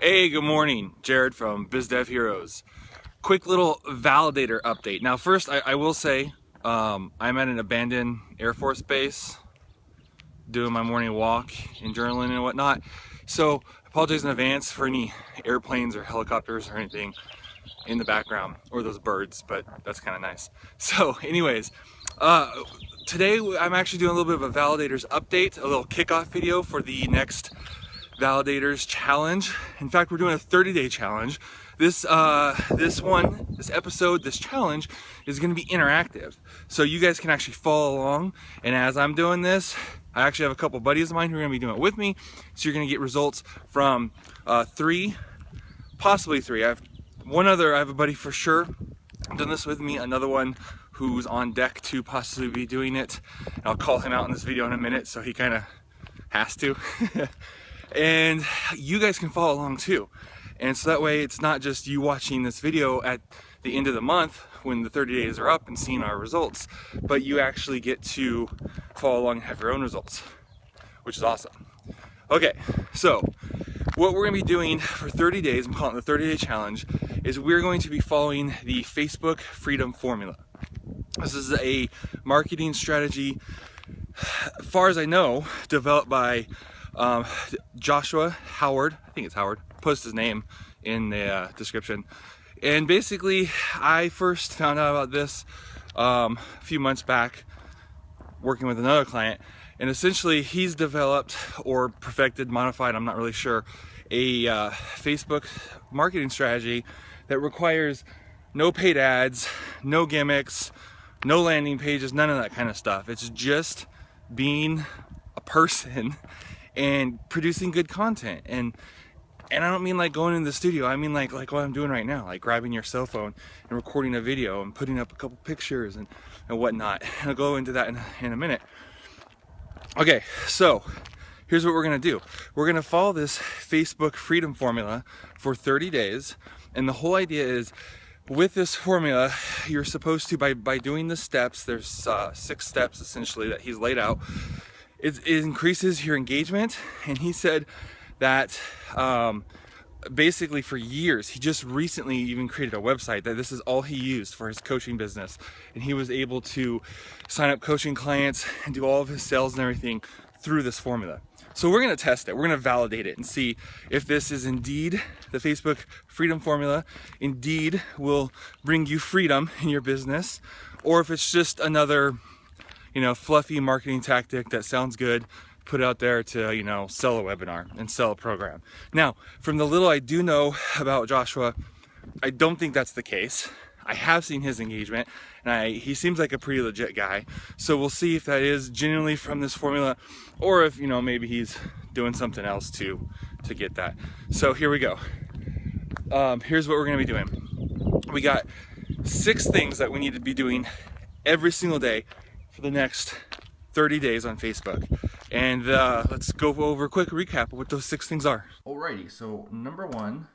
Hey, good morning. Jared from BizDev Heroes. Quick little validator update. Now, first, I will say I'm at an abandoned Air Force base doing my morning walk and journaling and whatnot. So, I apologize in advance for any airplanes or helicopters or anything in the background, or those birds, but that's kind of nice. So, anyways, today I'm actually doing a little bit of a validators update, a little kickoff video for the next Validators challenge. In fact, we're doing a 30-day challenge. This episode, this challenge is going to be interactive. So you guys can actually follow along. And as I'm doing this, I actually have a couple buddies of mine who are going to be doing it with me. So you're going to get results from possibly three. I have a buddy for sure done this with me, another one who's on deck to possibly be doing it. And I'll call him out in this video in a minute, so he kind of has to. And you guys can follow along too. And so that way it's not just you watching this video at the end of the month when the 30 days are up and seeing our results, but you actually get to follow along and have your own results, which is awesome. Okay, so what we're gonna be doing for 30 days, I'm calling it the 30-day challenge, is we're going to be following the Facebook Freedom Formula. This is a marketing strategy, as far as I know, developed by Joshua Howard, I think it's Howard, post his name in the description. And basically, I first found out about this a few months back working with another client, and essentially he's developed or perfected, modified, I'm not really sure, a Facebook marketing strategy that requires no paid ads, no gimmicks, no landing pages, none of that kind of stuff. It's just being a person and producing good content. And I don't mean like going in the studio, I mean like what I'm doing right now, like grabbing your cell phone and recording a video and putting up a couple pictures and whatnot. And I'll go into that in a minute. Okay, so here's what we're gonna do. We're gonna follow this Facebook Freedom Formula for 30 days. And the whole idea is, with this formula, you're supposed to, by doing the steps, there's 6 steps essentially that he's laid out. It increases your engagement. And he said that basically for years, he just recently even created a website that this is all he used for his coaching business. And he was able to sign up coaching clients and do all of his sales and everything through this formula. So we're gonna test it, we're gonna validate it and see if this is indeed the Facebook Freedom Formula, indeed will bring you freedom in your business, or if it's just another, fluffy marketing tactic that sounds good, put out there to, sell a webinar and sell a program. Now, from the little I do know about Joshua, I don't think that's the case. I have seen his engagement, and he seems like a pretty legit guy. So we'll see if that is genuinely from this formula, or if, maybe he's doing something else to get that. So here we go. Here's what we're gonna be doing. We got 6 things that we need to be doing every single day for the next 30 days on Facebook. And let's go over a quick recap of what those 6 things are. Alrighty, so number 1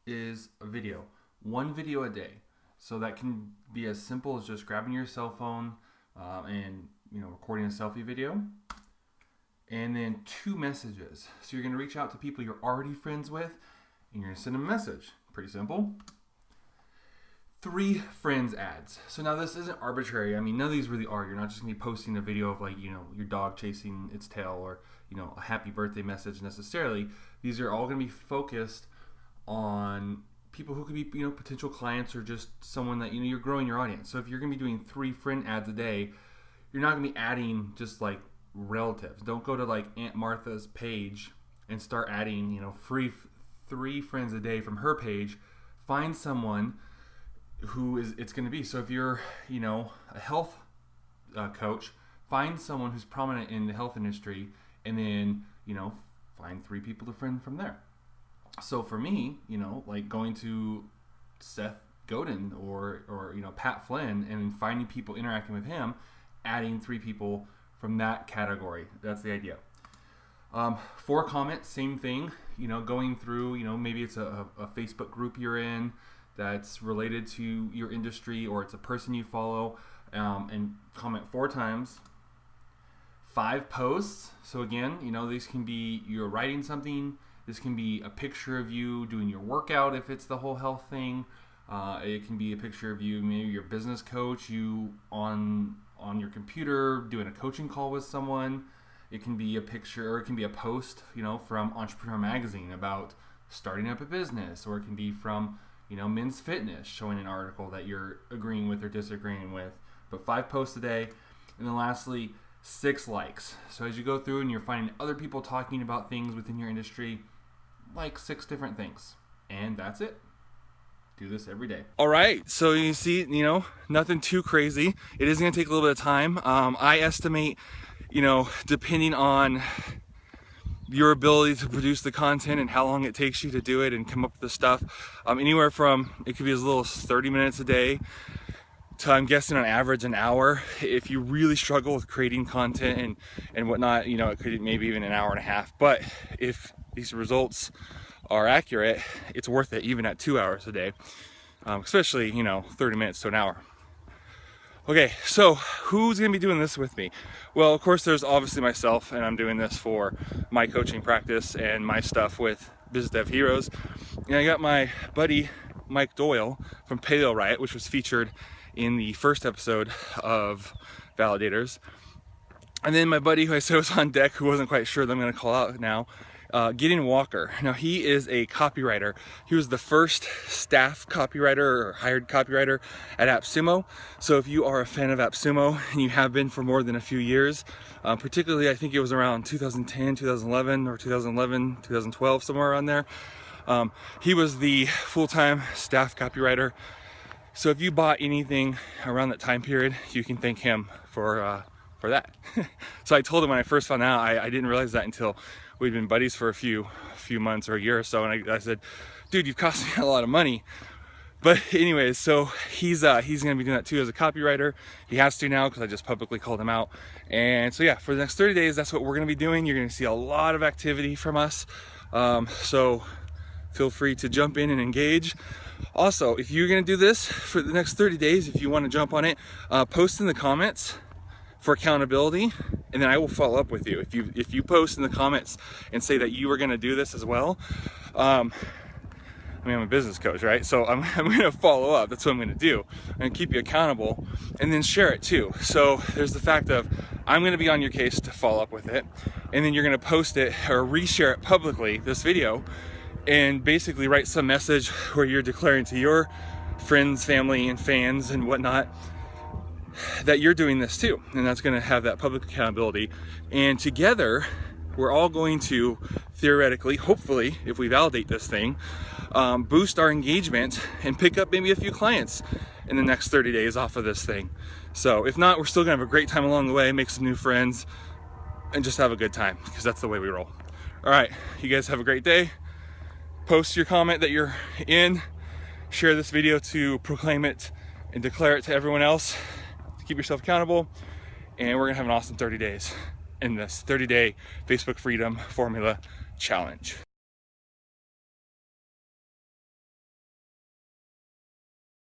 is a video. 1 video a day. So that can be as simple as just grabbing your cell phone and recording a selfie video. And then 2 messages. So you're gonna reach out to people you're already friends with and you're gonna send them a message. Pretty simple. 3 friends ads. So now this isn't arbitrary. I mean, none of these really are. You're not just gonna be posting a video of your dog chasing its tail or a happy birthday message necessarily. These are all gonna be focused on people who could be potential clients or just someone that you're growing your audience. So if you're gonna be doing 3 friend ads a day, you're not gonna be adding just like relatives. Don't go to like Aunt Martha's page and start adding free 3 friends a day from her page. Find someone who it's going to be. So if you're a health coach, find someone who's prominent in the health industry, and then find 3 people to friend from there. So for me, like going to Seth Godin or Pat Flynn and finding people interacting with him, adding 3 people from that category. That's the idea. 4 comments, same thing. Going through, maybe it's a Facebook group you're in that's related to your industry, or it's a person you follow, and comment 4 times. 5 posts. So again, these can be you're writing something. This can be a picture of you doing your workout if it's the whole health thing. It can be a picture of you, maybe your business coach, you on your computer doing a coaching call with someone. It can be a picture, or it can be a post, from Entrepreneur Magazine about starting up a business, or it can be from, Men's Fitness showing an article that you're agreeing with or disagreeing with. But 5 posts a day. And then lastly, 6 likes. So as you go through and you're finding other people talking about things within your industry, like 6 different things. And that's it. Do this every day. All right. So you see, nothing too crazy. It is going to take a little bit of time. I estimate, depending on your ability to produce the content and how long it takes you to do it and come up with the stuff, anywhere from, it could be as little as 30 minutes a day to, I'm guessing, on average an hour. If you really struggle with creating content and whatnot, it could maybe even an hour and a half. But if these results are accurate, it's worth it even at 2 hours a day, especially 30 minutes to an hour. Okay, so who's gonna be doing this with me? Well, of course, there's obviously myself, and I'm doing this for my coaching practice and my stuff with Business Dev Heroes. And I got my buddy Mike Doyle from Paleo Riot, which was featured in the first episode of Validators. And then my buddy who I said was on deck, who wasn't quite sure that I'm gonna call out now, Gideon Walker. Now, he is a copywriter. He was the first staff copywriter or hired copywriter at AppSumo. So if you are a fan of AppSumo, and you have been for more than a few years, particularly I think it was around 2010, 2011, or 2011, 2012, somewhere around there, he was the full-time staff copywriter. So if you bought anything around that time period, you can thank him for that. So I told him when I first found out, I didn't realize that until we'd been buddies for a few months or a year or so, and I said, dude, you've cost me a lot of money. But anyways, so he's gonna be doing that too as a copywriter. He has to now because I just publicly called him out. And so yeah, for the next 30 days, that's what we're gonna be doing. You're gonna see a lot of activity from us. So feel free to jump in and engage. Also, if you're gonna do this for the next 30 days, if you wanna jump on it, post in the comments for accountability, and then I will follow up with you. If you post in the comments and say that you were gonna do this as well, I'm a business coach, right? So I'm gonna follow up. That's what I'm gonna do. I'm gonna keep you accountable and then share it too. So there's the fact of, I'm gonna be on your case to follow up with it, and then you're gonna post it or reshare it publicly, this video, and basically write some message where you're declaring to your friends, family, and fans and whatnot that you're doing this too. And that's gonna have that public accountability. And together, we're all going to theoretically, hopefully, if we validate this thing, boost our engagement and pick up maybe a few clients in the next 30 days off of this thing. So if not, we're still gonna have a great time along the way, make some new friends, and just have a good time, because that's the way we roll. All right, you guys have a great day. Post your comment that you're in, share this video to proclaim it and declare it to everyone else. Keep yourself accountable, and we're gonna have an awesome 30 days in this 30-day Facebook Freedom Formula Challenge.